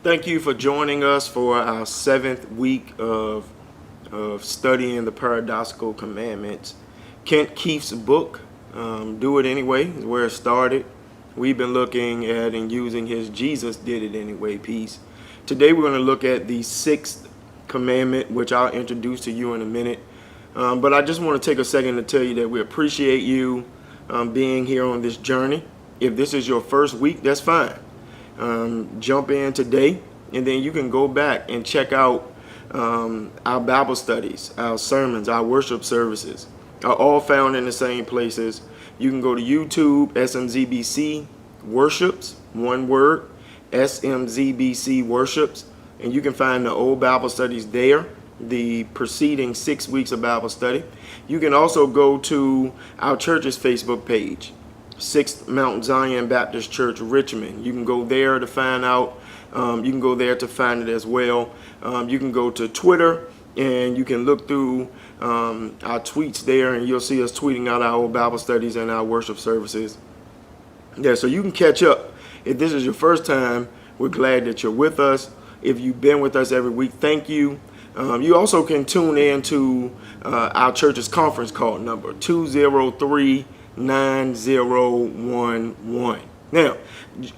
Thank you for joining us for our 7th week of studying the Paradoxical Commandments. Kent Keefe's book, Do It Anyway, is where it started. We've been looking at and using his Jesus Did It Anyway piece. Today we're going to look at the 6th commandment, which I'll introduce to you in a minute. But I just want to take a second to tell you that we appreciate you being here on this journey. If this is your first week, that's fine. Jump in today, and then you can go back and check out our Bible studies, our sermons, our worship services are all found in the same places. You can go to YouTube, SMZBC Worships, one word, SMZBC Worships, and you can find the old Bible studies there, the preceding 6 weeks of Bible study. You can also go to our church's Facebook page, 6th Mount Zion Baptist Church, Richmond. You can go there to find out. You can go there to find it as well. You can go to Twitter and you can look through our tweets there, and you'll see us tweeting out our old Bible studies and our worship services. Yeah, so you can catch up. If this is your first time, we're glad that you're with us. If you've been with us every week, thank you. You also can tune in to our church's conference call number, 203-9011. Now,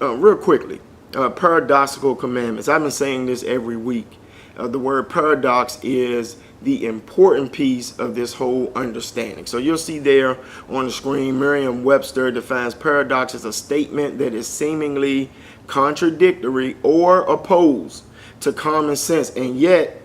real quickly, paradoxical commandments. I've been saying this every week. The word paradox is the important piece of this whole understanding. So you'll see there on the screen, Merriam-Webster defines paradox as a statement that is seemingly contradictory or opposed to common sense, and yet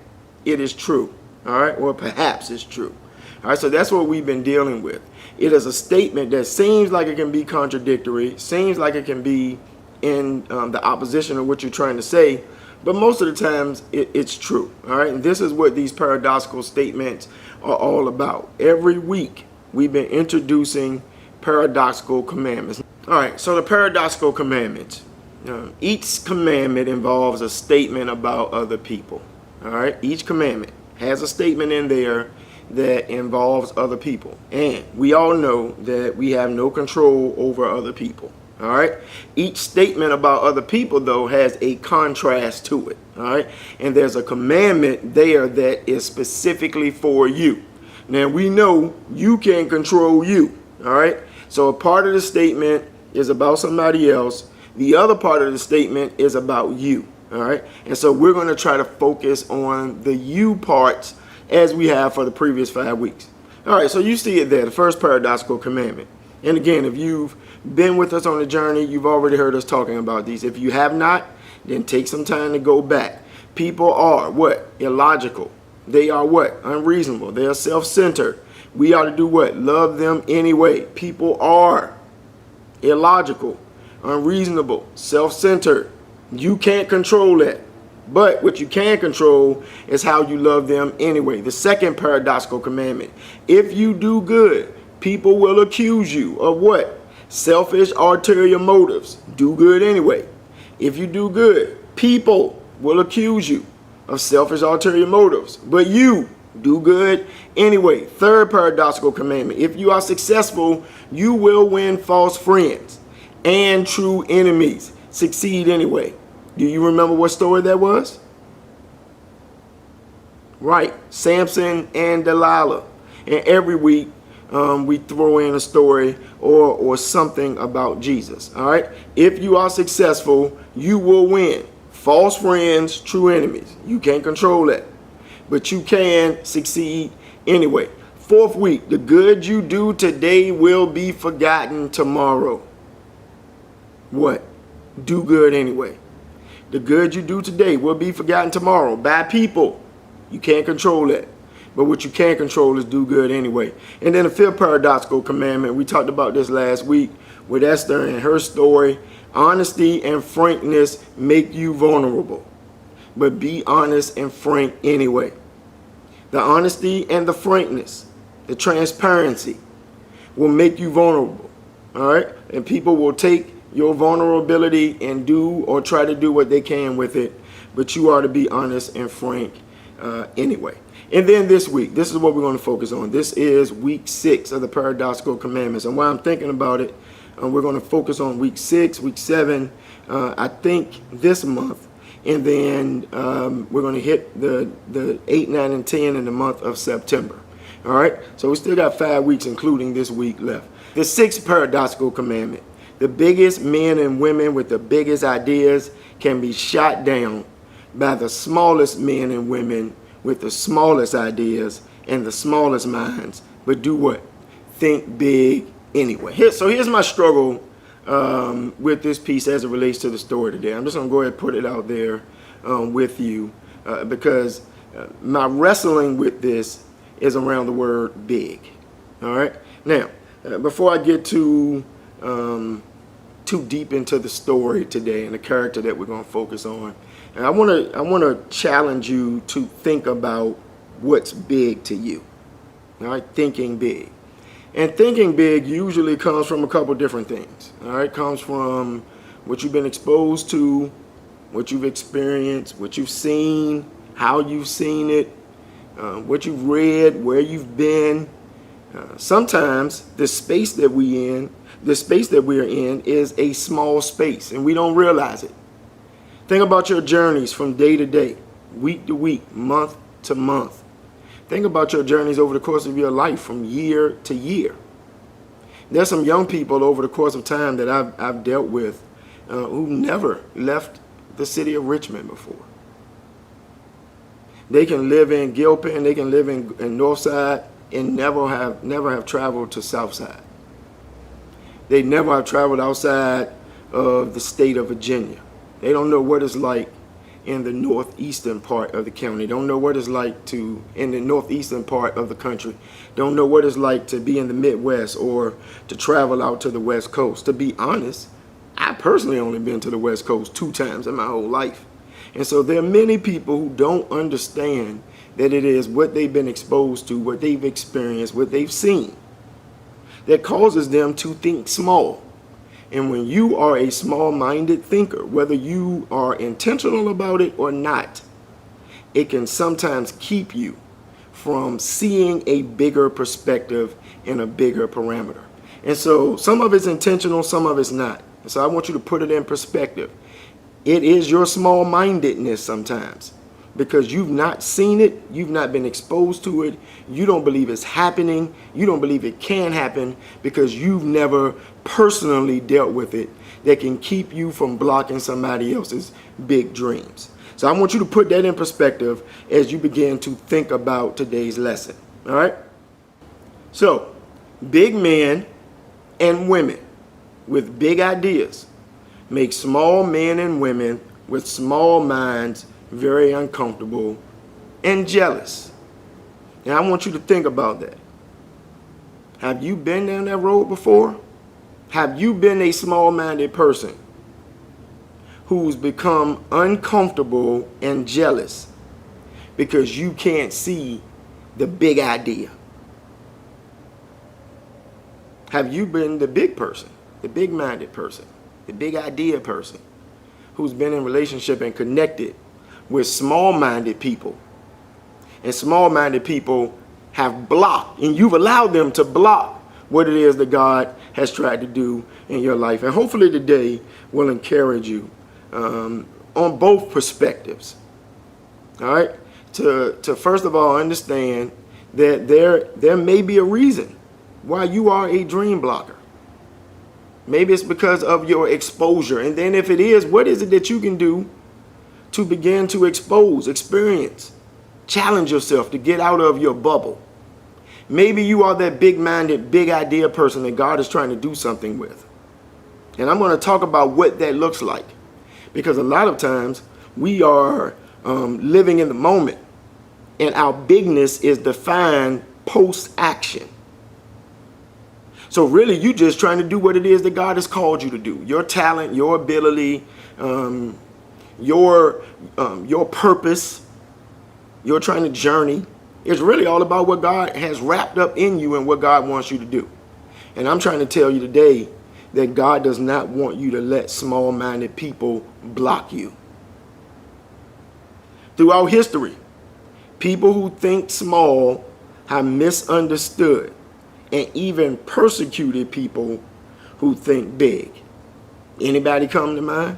it is true. All right, or perhaps it's true. All right, so that's what we've been dealing with. It is a statement that seems like it can be contradictory, seems like it can be in the opposition of what you're trying to say, but most of the times it's true. All right, and this is what these paradoxical statements are all about. Every week we've been introducing paradoxical commandments. All right, so the paradoxical commandments. Each commandment involves a statement about other people. All right, each commandment has a statement in there that involves other people, and we all know that we have no control over other people. All right, each statement about other people though has a contrast to it. All right, and there's a commandment there that is specifically for you. Now we know you can't control you. All right, so a part of the statement is about somebody else, the other part of the statement is about you. All right, and so we're going to try to focus on the you parts as we have for the previous 5 weeks. All right, so you see it there, the first paradoxical commandment. And again, if you've been with us on the journey, you've already heard us talking about these. If you have not, then take some time to go back. People are what? Illogical. They are what? Unreasonable. They are self-centered. We ought to do what? Love them anyway. People are illogical, unreasonable, self-centered. You can't control that. But what you can control is how you love them anyway. The second paradoxical commandment. If you do good, people will accuse you of what? Selfish, ulterior motives. Do good anyway. If you do good, people will accuse you of selfish, ulterior motives. But you do good anyway. Third paradoxical commandment. If you are successful, you will win false friends and true enemies. Succeed anyway. Do you remember what story that was? Right, Samson and Delilah. And every week we throw in a story or something about Jesus. All right, if you are successful, you will win. False friends, true enemies. You can't control that, but you can succeed anyway. Fourth week, the good you do today will be forgotten tomorrow. What? Do good anyway. The good you do today will be forgotten tomorrow by people. You can't control that. But what you can control is do good anyway. And then the fifth paradoxical commandment, we talked about this last week with Esther and her story. Honesty and frankness make you vulnerable. But be honest and frank anyway. The honesty and the frankness, the transparency will make you vulnerable. All right? And people will take your vulnerability and do or try to do what they can with it, but you are to be honest and frank anyway. And then this week, this is what we're going to focus on. This is week 6 of the paradoxical commandments, and while I'm thinking about it, we're going to focus on week 6, week 7, I think this month, And then we're going to hit the 8, 9, and 10 in the month of September. All right, so we still got 5 weeks, including this week left. The 6th paradoxical commandment. The biggest men and women with the biggest ideas can be shot down by the smallest men and women with the smallest ideas and the smallest minds. But do what? Think big anyway. So here's my struggle with this piece as it relates to the story today. I'm just going to go ahead and put it out there with you because my wrestling with this is around the word big. All right. Now, before I get too deep into the story today and the character that we're going to focus on, and I want to challenge you to think about what's big to you. All right, thinking big. And thinking big usually comes from a couple different things. All right, comes from what you've been exposed to, what you've experienced, what you've seen, how you've seen it, what you've read, where you've been. Sometimes the space that we're in is a small space, and we don't realize it. Think about your journeys from day to day, week to week, month to month. Think about your journeys over the course of your life from year to year. There's some young people over the course of time that I've dealt with who never left the city of Richmond before. They can live in Gilpin, they can live in Northside, and never have traveled to Southside. They never have traveled outside of the state of Virginia. They don't know what it's like in the northeastern part of the county. Don't know what it's like in the northeastern part of the country. Don't know what it's like to be in the Midwest or to travel out to the West Coast. To be honest, I personally only been to the West Coast 2 times in my whole life. And so there are many people who don't understand that it is what they've been exposed to, what they've experienced, what they've seen, that causes them to think small. And when you are a small-minded thinker, whether you are intentional about it or not, it can sometimes keep you from seeing a bigger perspective in a bigger parameter. And so some of it's intentional, some of it's not. And so I want you to put it in perspective. It is your small-mindedness sometimes, because you've not seen it, you've not been exposed to it, you don't believe it's happening, you don't believe it can happen because you've never personally dealt with it, that can keep you from blocking somebody else's big dreams. So I want you to put that in perspective as you begin to think about today's lesson. All right? So, big men and women with big ideas make small men and women with small minds very uncomfortable and jealous. And I want you to think about that. Have you been down that road before? Have you been a small-minded person who's become uncomfortable and jealous because you can't see the big idea? Have you been the big person, the big-minded person, the big idea person who's been in relationship and connected with small-minded people? And small-minded people have blocked, and you've allowed them to block what it is that God has tried to do in your life. And hopefully today will encourage you on both perspectives. All right? To first of all understand that there may be a reason why you are a dream blocker. Maybe it's because of your exposure. And then if it is, what is it that you can do to begin to expose, experience, challenge yourself to get out of your bubble? Maybe you are that big-minded, big idea person that God is trying to do something with. And I'm going to talk about what that looks like. Because a lot of times we are living in the moment, and our bigness is defined post-action. So really, you're just trying to do what it is that God has called you to do. Your talent, your ability, your purpose, you're trying to journey. It's really all about what God has wrapped up in you and what God wants you to do. And I'm trying to tell you today that God does not want you to let small-minded people block you. Throughout history, people who think small have misunderstood and even persecuted people who think big. Anybody come to mind?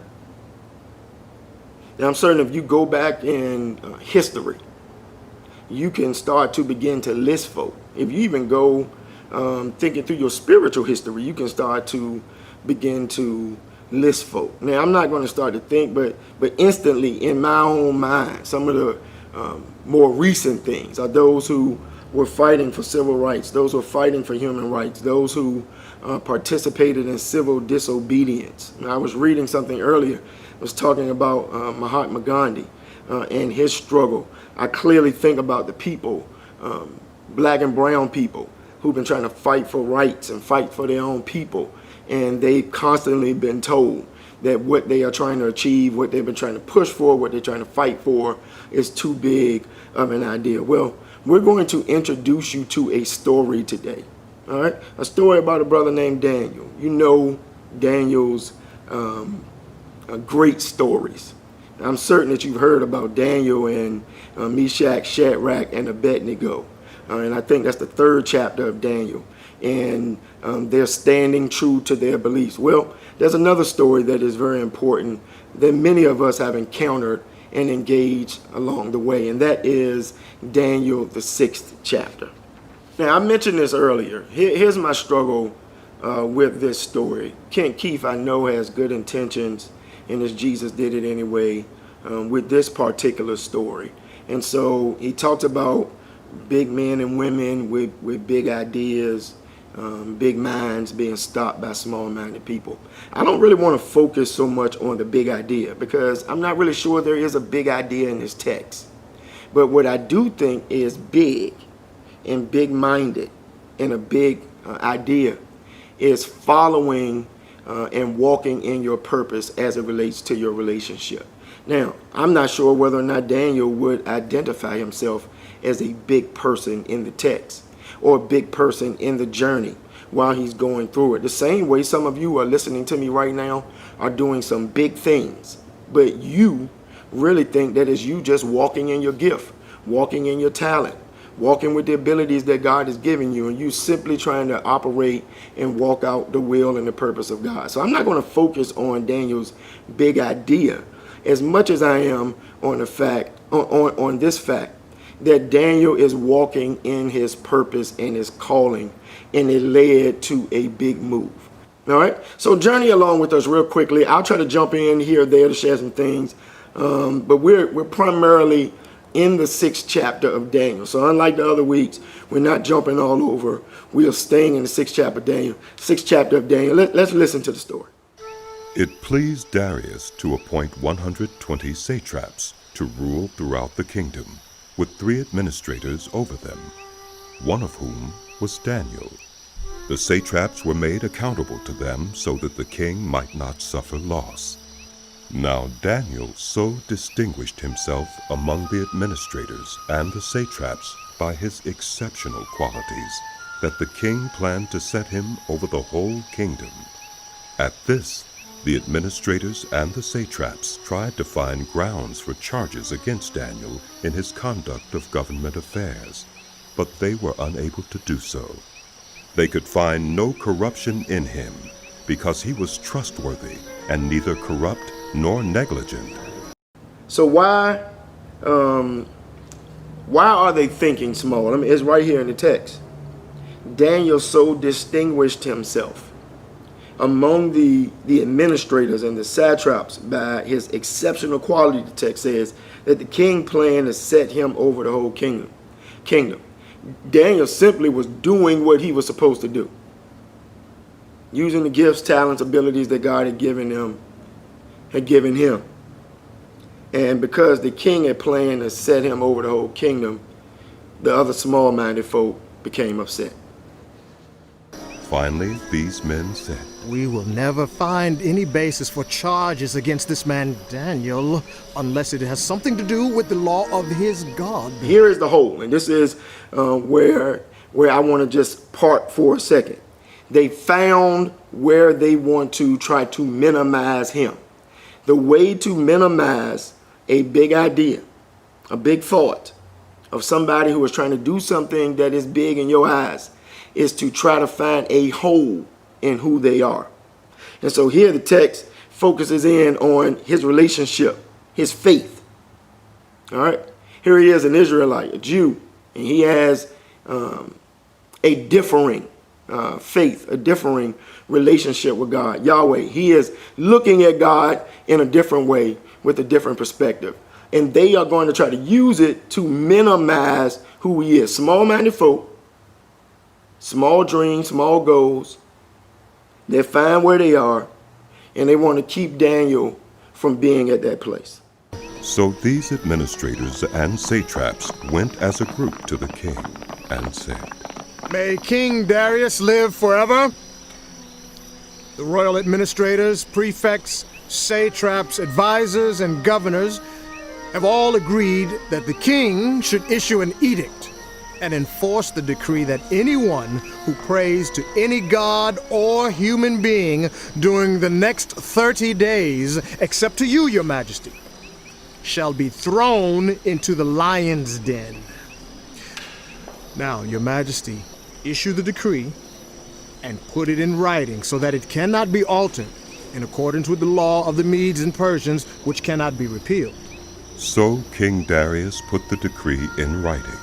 Now, I'm certain if you go back in history, you can start to begin to list folk. If you even go thinking through your spiritual history, you can start to begin to list folk. Now, I'm not going to start to think, but instantly in my own mind, some of the more recent things are those who were fighting for civil rights, those who were fighting for human rights, those who participated in civil disobedience. And I was reading something earlier. I was talking about Mahatma Gandhi and his struggle. I clearly think about the people, black and brown people, who've been trying to fight for rights and fight for their own people. And they've constantly been told that what they are trying to achieve, what they've been trying to push for, what they're trying to fight for is too big of an idea. Well, we're going to introduce you to a story today. All right, a story about a brother named Daniel. You know Daniel's great stories. I'm certain that you've heard about Daniel and Meshach, Shadrach, and Abednego. And I think that's the 3rd chapter of Daniel. And they're standing true to their beliefs. Well, there's another story that is very important that many of us have encountered and engaged along the way, and that is Daniel, the 6th chapter. Now, I mentioned this earlier. Here's my struggle with this story. Kent Keith, I know, has good intentions, and as Jesus did it anyway, with this particular story. And so he talks about big men and women with big ideas, big minds being stopped by small-minded people. I don't really want to focus so much on the big idea because I'm not really sure there is a big idea in this text. But what I do think is big and big-minded and a big idea is following and walking in your purpose as it relates to your relationship. Now, I'm not sure whether or not Daniel would identify himself as a big person in the text or a big person in the journey while he's going through it. The same way some of you are listening to me right now are doing some big things, but you really think that it's you just walking in your gift, walking in your talent, walking with the abilities that God has given you, and you simply trying to operate and walk out the will and the purpose of God. So I'm not going to focus on Daniel's big idea as much as I am on the fact, on this fact, that Daniel is walking in his purpose and his calling, and it led to a big move. All right, so journey along with us real quickly. I'll try to jump in here or there to share some things, but we're primarily in the 6th chapter of Daniel. So unlike the other weeks, we're not jumping all over. We are staying in the 6th chapter of Daniel. 6th chapter of Daniel. Let's listen to the story. It pleased Darius to appoint 120 satraps to rule throughout the kingdom, with 3 administrators over them, one of whom was Daniel. The satraps were made accountable to them so that the king might not suffer loss. Now Daniel so distinguished himself among the administrators and the satraps by his exceptional qualities that the king planned to set him over the whole kingdom. At this, the administrators and the satraps tried to find grounds for charges against Daniel in his conduct of government affairs, but they were unable to do so. They could find no corruption in him because he was trustworthy and neither corrupt nor negligent. So why are they thinking small? I mean, it's right here in the text. Daniel so distinguished himself among the administrators and the satraps by his exceptional quality. The text says that the king planned to set him over the whole kingdom. Daniel simply was doing what he was supposed to do, using the gifts, talents, abilities that God had given him. And because the king had planned to set him over the whole kingdom, the other small-minded folk became upset. Finally, these men said, "We will never find any basis for charges against this man Daniel unless it has something to do with the law of his God." Here is the hole, and this is where I want to just park for a second. They found where they want to try to minimize him. The way to minimize a big idea, a big thought of somebody who is trying to do something that is big in your eyes is to try to find a hole in who they are. And so here the text focuses in on his relationship his faith. All right. Here he is, an Israelite, a Jew, and he has a differing faith, a differing relationship with God, Yahweh. He is looking at God in a different way with a different perspective. And they are going to try to use it to minimize who he is. Small-minded folk, small dreams, small goals. They're fine where they are, and they want to keep Daniel from being at that place. So these administrators and satraps went as a group to the king and said, May King Darius live forever. The royal administrators, prefects, satraps, advisors, and governors have all agreed that the king should issue an edict and enforce the decree that anyone who prays to any god or human being during the next 30 days, except to you, your majesty, shall be thrown into the lion's den. Now, your majesty, issue the decree and put it in writing so that it cannot be altered in accordance with the law of the Medes and Persians, which cannot be repealed. So King Darius put the decree in writing.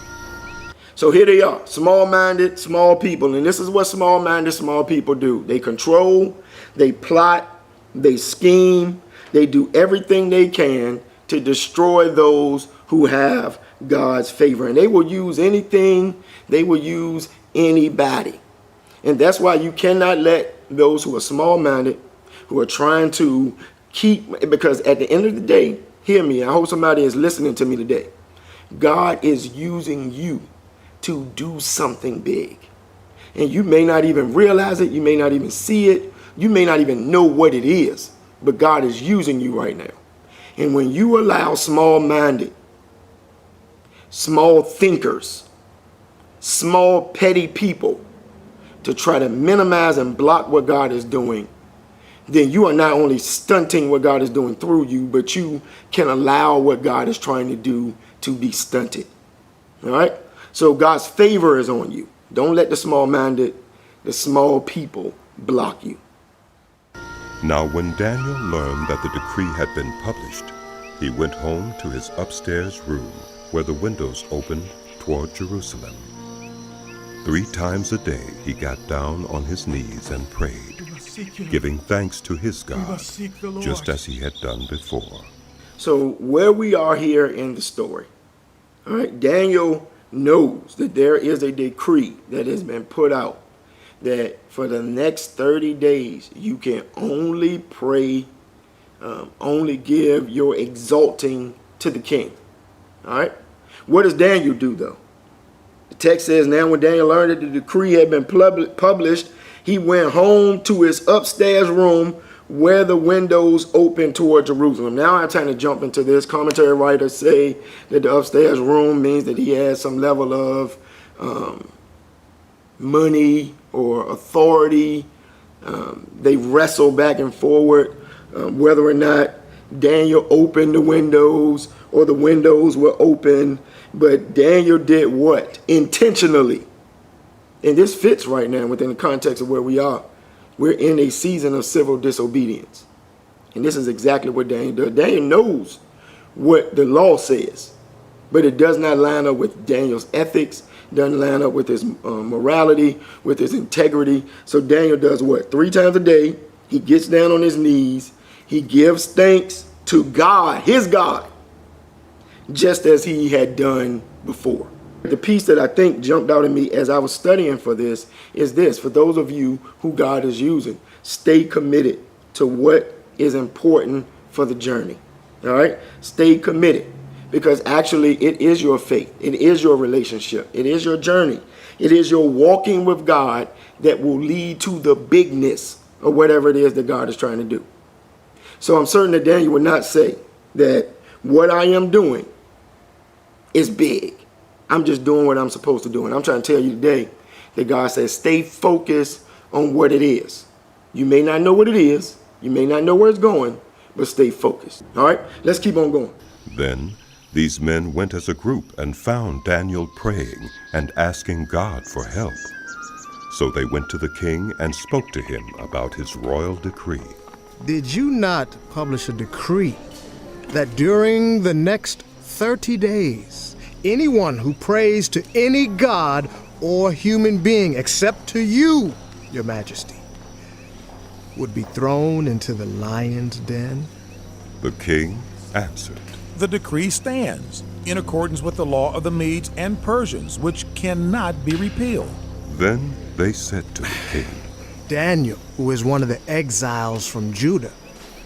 So here they are, small-minded, small people. And this is what small-minded, small people do. They control, they plot, they scheme, they do everything they can to destroy those who have God's favor. And they will use anything, they will use anybody. And that's why you cannot let those who are small-minded, who are trying to keep, because at the end of the day, hear me, I hope somebody is listening to me today. God is using you to do something big. And you may not even realize it, you may not even see it, you may not even know what it is, but God is using you right now. And when you allow small-minded, small thinkers, small petty people to try to minimize and block what God is doing, then you are not only stunting what God is doing through you, but you can allow what God is trying to do to be stunted. All right? So God's favor is on you. Don't let the small-minded, the small people block you. Now when Daniel learned that the decree had been published, he went home to his upstairs room where the windows opened toward Jerusalem. 3 times a day he got down on his knees and prayed, giving thanks to his God, just as he had done before. So where we are here in the story, all right, Daniel knows that there is a decree that has been put out that for the next 30 days you can only pray, only give your exalting to the king. All right. What does Daniel do though? The text says, now when Daniel learned that the decree had been published, he went home to his upstairs room where the windows open toward Jerusalem. Now I'm trying to jump into this. Commentary writers say that the upstairs room means that he has some level of money or authority. They wrestle back and forward whether or not Daniel opened the windows or the windows were open. But Daniel did what? Intentionally. And this fits right now within the context of where we are. We're in a season of civil disobedience. And this is exactly what Daniel does. Daniel knows what the law says, but it does not line up with Daniel's ethics, doesn't line up with his morality, with his integrity. So Daniel does what? 3 times a day, he gets down on his knees, he gives thanks to God, his God, just as he had done before. The piece that I think jumped out at me as I was studying for this is this: for those of you who God is using, stay committed to what is important for the journey. All right? Stay committed, because actually it is your faith. It is your relationship. It is your journey. It is your walking with God that will lead to the bigness of whatever it is that God is trying to do. So I'm certain that Daniel would not say that what I am doing is big. I'm just doing what I'm supposed to do. And I'm trying to tell you today that God says stay focused on what it is. You may not know what it is. You may not know where it's going, but stay focused. All right, let's keep on going. Then these men went as a group and found Daniel praying and asking God for help. So they went to the king and spoke to him about his royal decree. Did you not publish a decree that during the next 30 days, anyone who prays to any god or human being except to you, your majesty, would be thrown into the lion's den? The king answered, The decree stands in accordance with the law of the Medes and Persians, which cannot be repealed. Then they said to the king, Daniel, who is one of the exiles from Judah,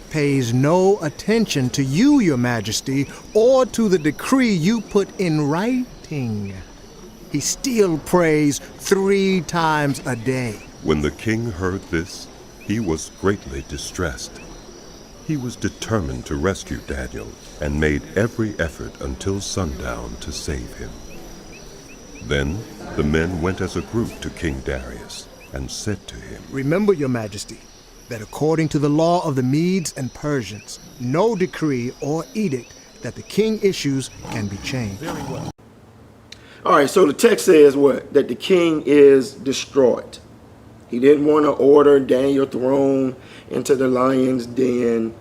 pays no attention to you, your majesty, or to the decree you put in writing. He still prays 3 times a day. When the king heard this, he was greatly distressed. He was determined to rescue Daniel and made every effort until sundown to save him. Then the men went as a group to King Darius and said to him, Remember, your majesty, that according to the law of the Medes and Persians, no decree or edict that the king issues can be changed. Very well. All right, so the text says what? That the king is distraught. He didn't want to order Daniel thrown into the lion's den.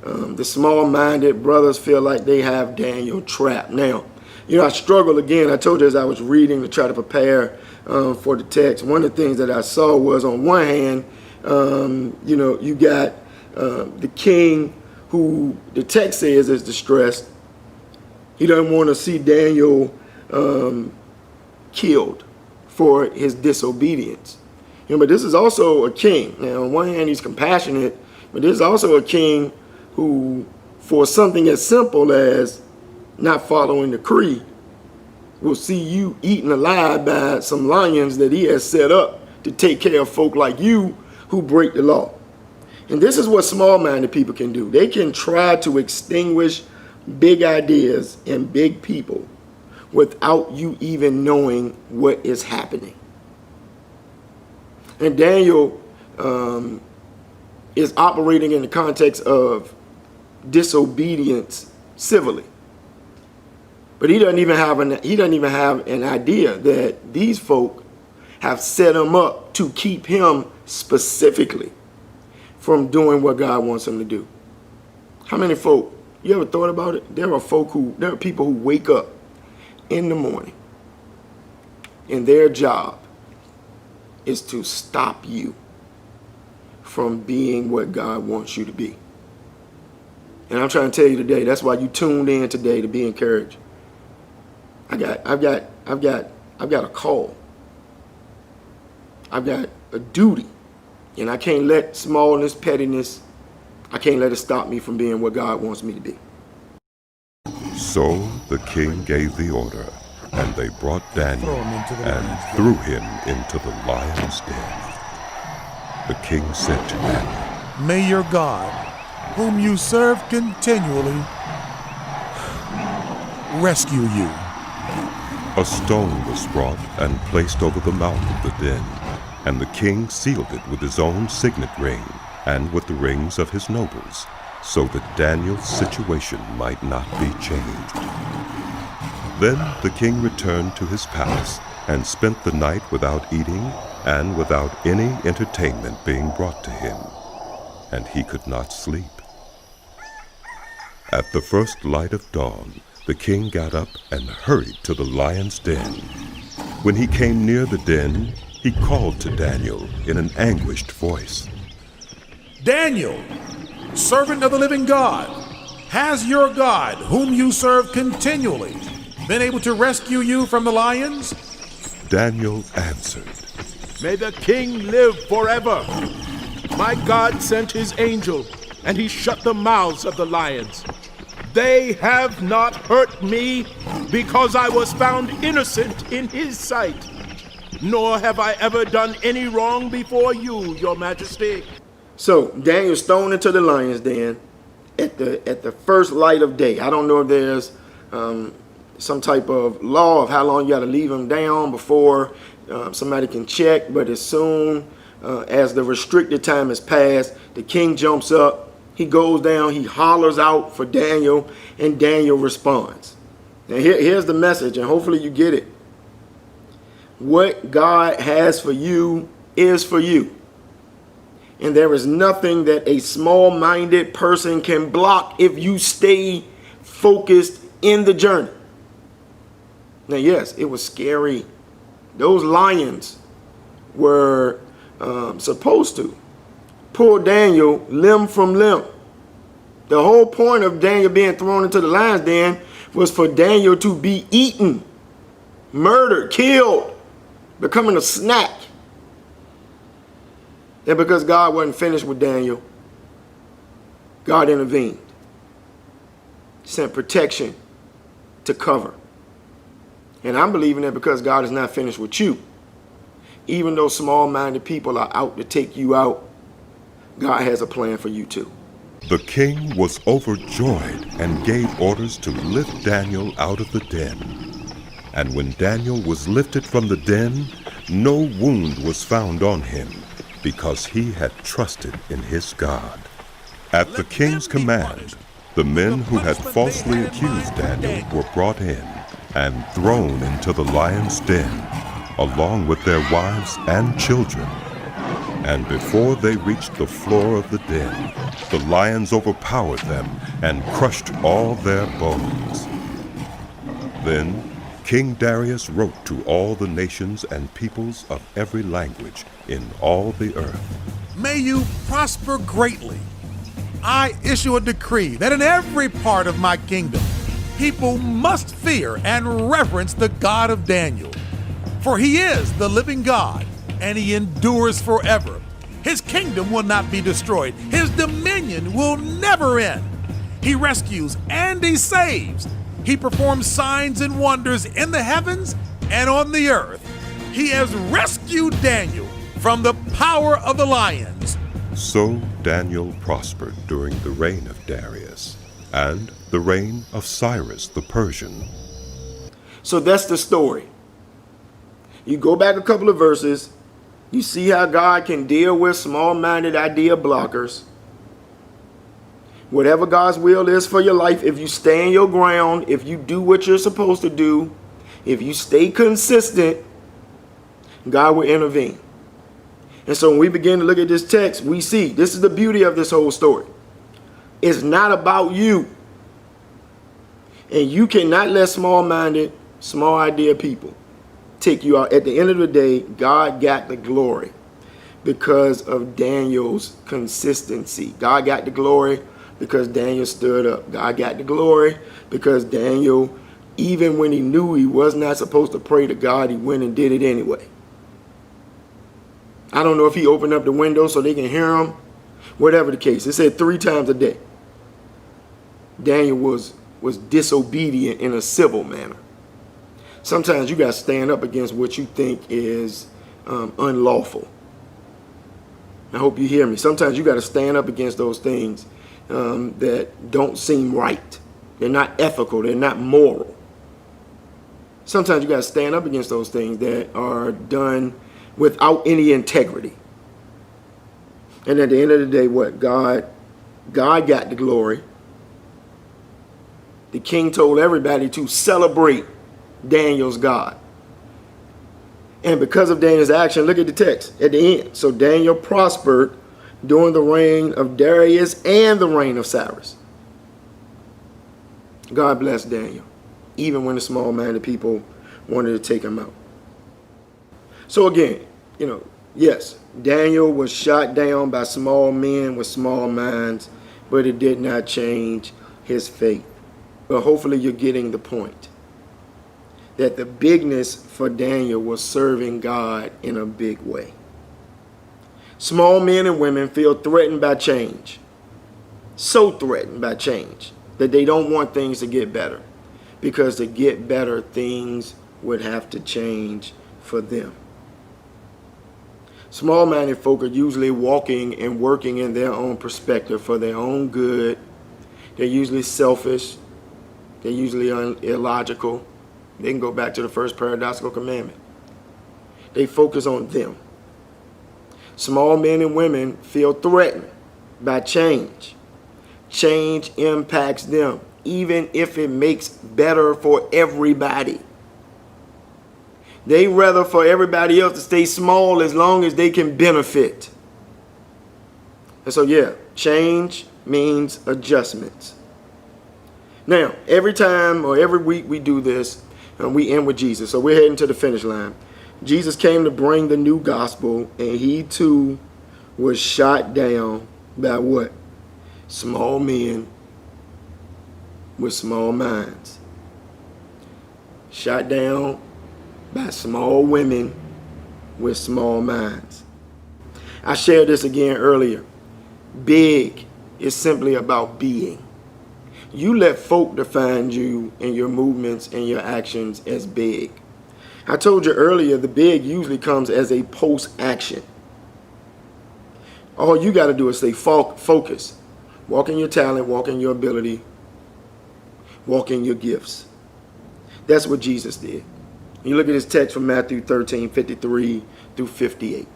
The small-minded brothers feel like they have Daniel trapped. Now, I struggle again. I told you as I was reading to try to prepare for the text. One of the things that I saw was, on one hand, you got the king who the text says is distressed. He doesn't want to see Daniel killed for his disobedience. But this is also a king. Now, on one hand, he's compassionate, but this is also a king who, for something as simple as not following the creed, will see you eaten alive by some lions that he has set up to take care of folk like you who break the law. And this is what small-minded people can do. They can try to extinguish big ideas and big people without you even knowing what is happening. And Daniel is operating in the context of disobedience civilly, but he doesn't even have an idea that these folk have set him up to keep him specifically from doing what God wants him to do. How many folk, you ever thought about it? There are people who wake up in the morning and their job is to stop you from being what God wants you to be. And I'm trying to tell you today, that's why you tuned in today, to be encouraged. I've got a call. I've got a duty. And I can't let smallness, pettiness, I can't let it stop me from being what God wants me to be. So the king gave the order, and they brought Daniel and threw him into the lion's den. The king said to Daniel, May your God, whom you serve continually, rescue you. A stone was brought and placed over the mouth of the den, and the king sealed it with his own signet ring and with the rings of his nobles, so that Daniel's situation might not be changed. Then the king returned to his palace and spent the night without eating and without any entertainment being brought to him, and he could not sleep. At the first light of dawn, the king got up and hurried to the lion's den. When he came near the den, he called to Daniel in an anguished voice. Daniel, servant of the living God, has your God, whom you serve continually, been able to rescue you from the lions? Daniel answered, May the king live forever. My God sent his angel, and he shut the mouths of the lions. They have not hurt me, because I was found innocent in his sight. Nor have I ever done any wrong before you, your majesty. So Daniel's thrown into the lion's den at the first light of day. I don't know if there's some type of law of how long you got to leave him down before somebody can check, but as soon as the restricted time has passed, the king jumps up, he goes down, he hollers out for Daniel, and Daniel responds. Now here's the message, and hopefully you get it. What God has for you is for you. And there is nothing that a small-minded person can block if you stay focused in the journey. Now, yes, it was scary. Those lions were supposed to pull Daniel limb from limb. The whole point of Daniel being thrown into the lion's den was for Daniel to be eaten, murdered, killed, becoming a snack. And because God wasn't finished with Daniel, God intervened, sent protection to cover. And I'm believing that because God is not finished with you, even though small-minded people are out to take you out, God has a plan for you too. The king was overjoyed and gave orders to lift Daniel out of the den. And when Daniel was lifted from the den, no wound was found on him, because he had trusted in his God. At the king's command, the men who had falsely accused Daniel were brought in and thrown into the lion's den, along with their wives and children. And before they reached the floor of the den, the lions overpowered them and crushed all their bones. Then King Darius wrote to all the nations and peoples of every language in all the earth. May you prosper greatly. I issue a decree that in every part of my kingdom, people must fear and reverence the God of Daniel. For he is the living God, and he endures forever. His kingdom will not be destroyed. His dominion will never end. He rescues and he saves. He performs signs and wonders in the heavens and on the earth. He has rescued Daniel from the power of the lions. So Daniel prospered during the reign of Darius and the reign of Cyrus the Persian. So that's the story. You go back a couple of verses, you see how God can deal with small-minded idea blockers. Whatever God's will is for your life, if you stand your ground, if you do what you're supposed to do, if you stay consistent, God will intervene. And so when we begin to look at this text, we see this is the beauty of this whole story. It's not about you. And you cannot let small-minded, small idea people take you out. At the end of the day, God got the glory because of Daniel's consistency. God got the glory because Daniel stood up. God got the glory because Daniel, even when he knew he was not supposed to pray to God, he went and did it anyway. I don't know if he opened up the window so they can hear him. Whatever the case. It said 3 times a day. Daniel was disobedient in a civil manner. Sometimes you got to stand up against what you think is unlawful. I hope you hear me. Sometimes you got to stand up against those things that don't seem right. They're not ethical. They're not moral. Sometimes you got to stand up against those things that are done without any integrity. And at the end of the day, what? God got the glory. The king told everybody to celebrate Daniel's God. And because of Daniel's action, look at the text at the end. So Daniel prospered during the reign of Darius and the reign of Cyrus. God bless Daniel, even when the small-minded people wanted to take him out. So again, yes, Daniel was shot down by small men with small minds, but it did not change his faith. But hopefully you're getting the point that the bigness for Daniel was serving God in a big way. Small men and women feel threatened by change, so threatened by change that they don't want things to get better, because to get better, things would have to change for them. Small-minded folk are usually walking and working in their own perspective for their own good. They're usually selfish. They're usually illogical. They can go back to the first paradoxical commandment. They focus on them. Small men and women feel threatened by change. Change impacts them, even if it makes better for everybody. They rather for everybody else to stay small as long as they can benefit. And so, yeah, change means adjustments. Now, every time or every week we do this, we end with Jesus. So we're heading to the finish line. Jesus came to bring the new gospel, and he too was shot down by what? Small men with small minds. Shot down by small women with small minds. I shared this again earlier. Big is simply about being. You let folk define you and your movements and your actions as big. I told you earlier, the big usually comes as a post-action. All you got to do is stay focused. Walk in your talent, walk in your ability, walk in your gifts. That's what Jesus did. You look at this text from Matthew 13:53 through 58.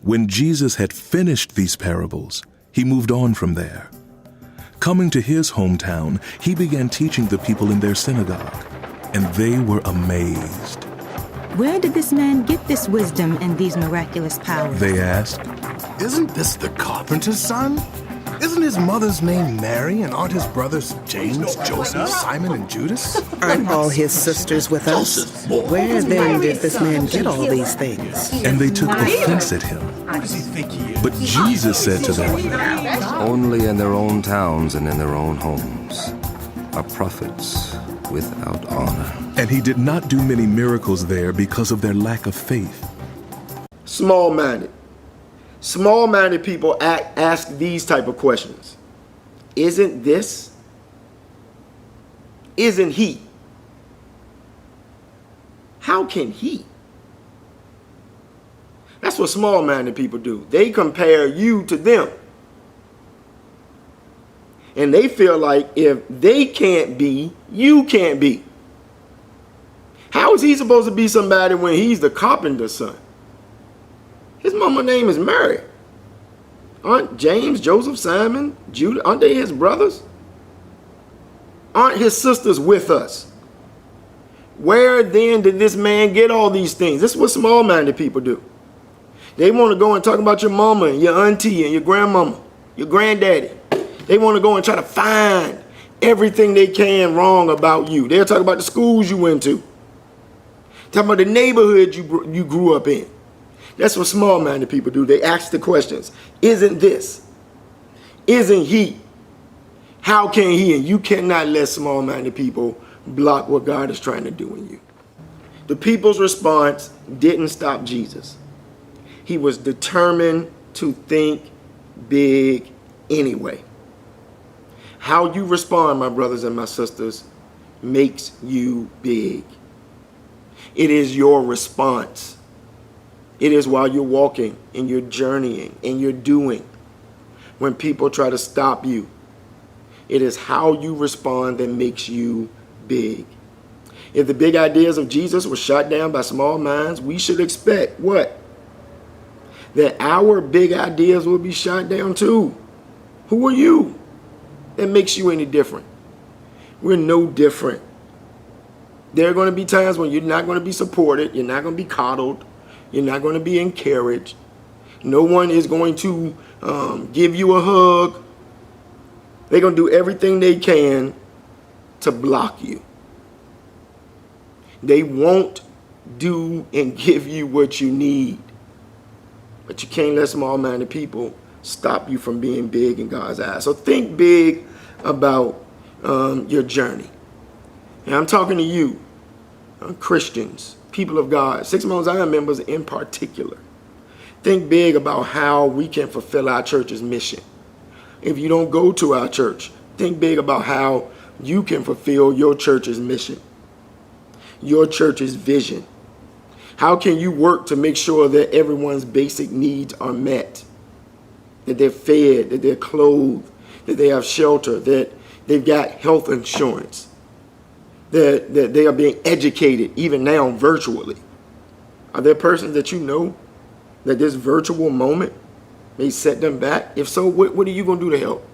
When Jesus had finished these parables, he moved on from there. Coming to his hometown, he began teaching the people in their synagogue, and they were amazed. Where did this man get this wisdom and these miraculous powers? They asked. Isn't this the carpenter's son? Isn't his mother's name Mary, and aren't his brothers James, Joseph, Simon, and Judas? Aren't all his sisters with us? Where then did this man get all these things? And they took offense at him. But Jesus said to them, Only in their own towns and in their own homes are prophets without honor. And he did not do many miracles there because of their lack of faith. Small-minded. Small-minded people ask these type of questions. Isn't this? Isn't he? How can he? That's what small-minded people do. They compare you to them. And they feel like if they can't be, you can't be. How is he supposed to be somebody when he's the carpenter's son? His mama's name is Mary. Aren't James, Joseph, Simon, Judah, aren't they his brothers? Aren't his sisters with us? Where then did this man get all these things? This is what small-minded people do. They want to go and talk about your mama and your auntie and your grandmama, your granddaddy. They want to go and try to find everything they can wrong about you. They'll talk about the schools you went to. Talk about the neighborhood you grew up in. That's what small-minded people do. They ask the questions. Isn't this? Isn't he? How can he? And you cannot let small-minded people block what God is trying to do in you. The people's response didn't stop Jesus. He was determined to think big anyway. How you respond, my brothers and my sisters, makes you big. It is your response. It is while you're walking and you're journeying and you're doing. When people try to stop you, it is how you respond that makes you big. If the big ideas of Jesus were shot down by small minds, we should expect what? That our big ideas will be shot down too. Who are you? That makes you any different. We're no different. There are going to be times when you're not going to be supported. You're not going to be coddled. You're not going to be encouraged. No one is going to give you a hug. They're going to do everything they can to block you. They won't do and give you what you need. But you can't let small-minded people stop you from being big in God's eyes. So think big about your journey. And I'm talking to you, Christians, people of God, 6 Mile Zion members in particular. Think big about how we can fulfill our church's mission. If you don't go to our church, think big about how you can fulfill your church's mission, your church's vision. How can you work to make sure that everyone's basic needs are met, that they're fed, that they're clothed, that they have shelter, that they've got health insurance, that they are being educated even now virtually? Are there persons that you know that this virtual moment may set them back? If so, what are you going to do to help?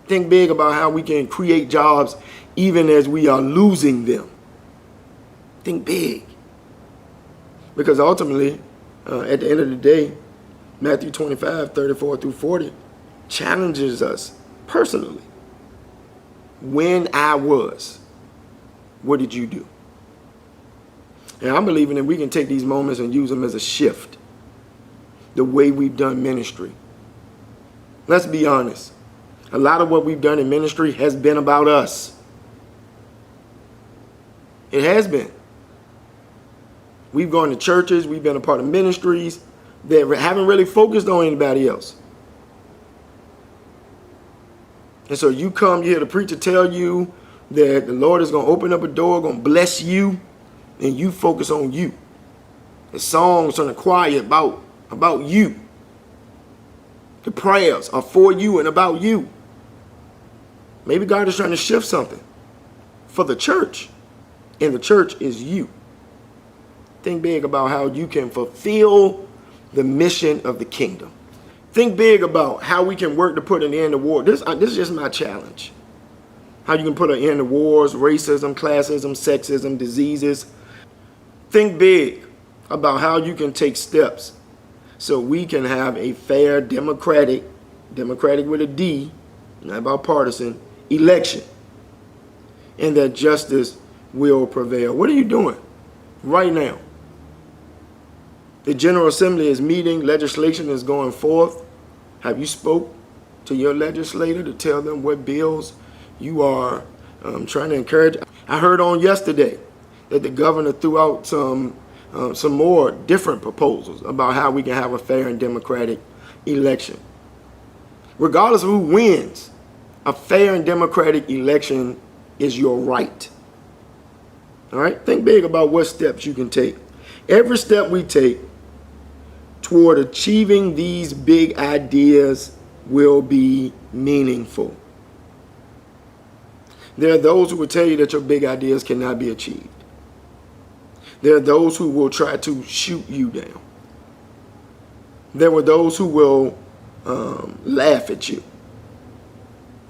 Think big about how we can create jobs even as we are losing them. Think big. Because ultimately, at the end of the day, Matthew 25, 34 through 40 challenges us personally. When I was, what did you do? And I'm believing that we can take these moments and use them as a shift. The way we've done ministry. Let's be honest. A lot of what we've done in ministry has been about us. It has been. We've gone to churches, we've been a part of ministries that haven't really focused on anybody else. And so you come, you hear the preacher tell you that the Lord is going to open up a door, going to bless you, and you focus on you. The songs from the choir about you. The prayers are for you and about you. Maybe God is trying to shift something for the church, and the church is you. Think big about how you can fulfill the mission of the kingdom. Think big about how we can work to put an end to war. This is just my challenge. How you can put an end to wars, racism, classism, sexism, diseases. Think big about how you can take steps so we can have a fair, democratic with a D, not about partisan, election. And that justice will prevail. What are you doing right now? The General Assembly is meeting. Legislation is going forth. Have you spoke to your legislator to tell them what bills you are trying to encourage? I heard on yesterday that the governor threw out some more different proposals about how we can have a fair and democratic election. Regardless of who wins, a fair and democratic election is your right. All right? Think big about what steps you can take. Every step we take toward achieving these big ideas will be meaningful. There are those who will tell you that your big ideas cannot be achieved. There are those who will try to shoot you down. There were those who will laugh at you.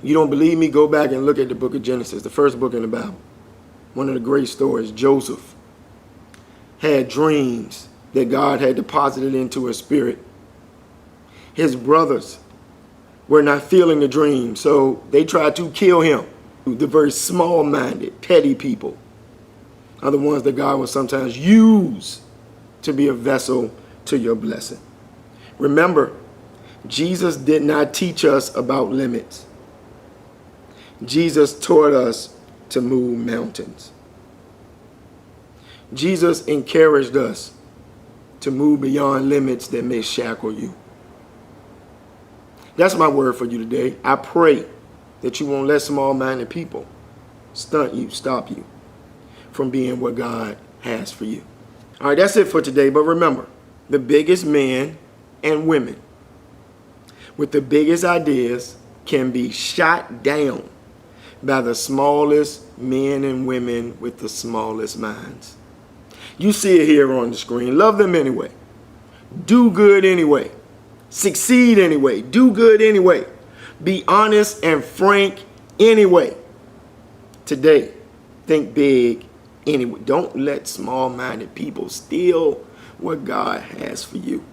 You don't believe me? Go back and look at the book of Genesis, the first book in the Bible. One of the great stories. Joseph had dreams that God had deposited into his spirit. His brothers were not feeling the dream, so they tried to kill him. The very small-minded, petty people are the ones that God will sometimes use to be a vessel to your blessing. Remember, Jesus did not teach us about limits. Jesus taught us to move mountains. Jesus encouraged us to move beyond limits that may shackle you. That's my word for you today. I pray that you won't let small-minded people stunt you, stop you from being what God has for you. All right, that's it for today. But remember, the biggest men and women with the biggest ideas can be shot down by the smallest men and women with the smallest minds. You see it here on the screen. Love them anyway. Do good anyway. Succeed anyway. Do good anyway. Be honest and frank anyway. Today, think big anyway. Don't let small-minded people steal what God has for you.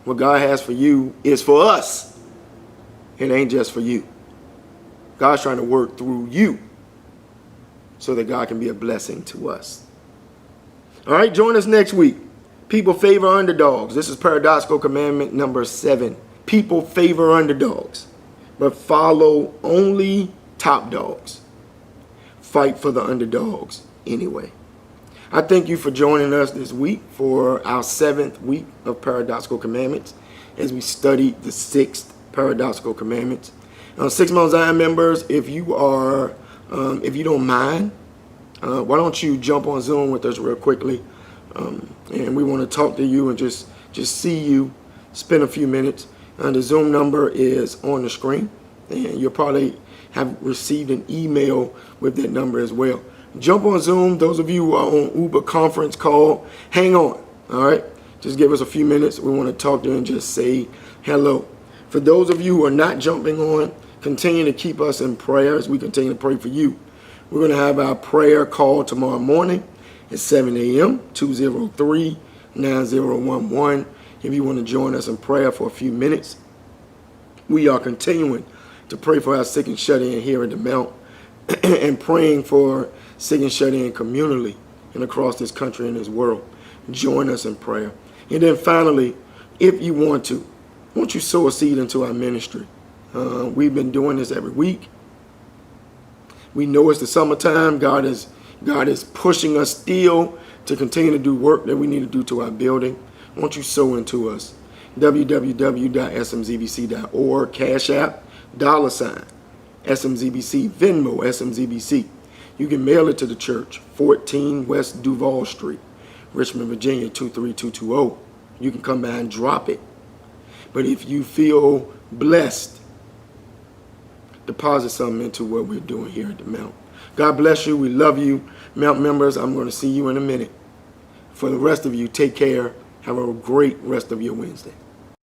What God has for you is for us. It ain't just for you. God's trying to work through you so that God can be a blessing to us. All right, join us next week. People favor underdogs. This is Paradoxical Commandment number 7. People favor underdogs, but follow only top dogs. Fight for the underdogs anyway. I thank you for joining us this week for our 7th week of Paradoxical Commandments as we study the 6th Paradoxical Commandments. 6 Mount Zion members, if you don't mind, why don't you jump on Zoom with us real quickly, and we want to talk to you and just see you, spend a few minutes. The Zoom number is on the screen, and you'll probably have received an email with that number as well. Jump on Zoom. Those of you who are on Uber conference call, hang on, all right? Just give us a few minutes. We want to talk to you and just say hello. For those of you who are not jumping on, continue to keep us in prayer as we continue to pray for you. We're going to have our prayer call tomorrow morning at 7 a.m., 203-9011. If you want to join us in prayer for a few minutes, we are continuing to pray for our sick and shut in here at the Mount and praying for sick and shut in communally and across this country and this world. Join us in prayer. And then finally, if you want to, won't you sow a seed into our ministry? We've been doing this every week. We know it's the summertime. God is pushing us still to continue to do work that we need to do to our building. Won't you sow into us? www.smzbc.org, Cash App, $, SMZBC, Venmo, SMZBC. You can mail it to the church, 14 West Duval Street, Richmond, Virginia, 23220. You can come by and drop it. But if you feel blessed, deposit something into what we're doing here at the Mount. God bless you. We love you. Mount members, I'm going to see you in a minute. For the rest of you, take care. Have a great rest of your Wednesday.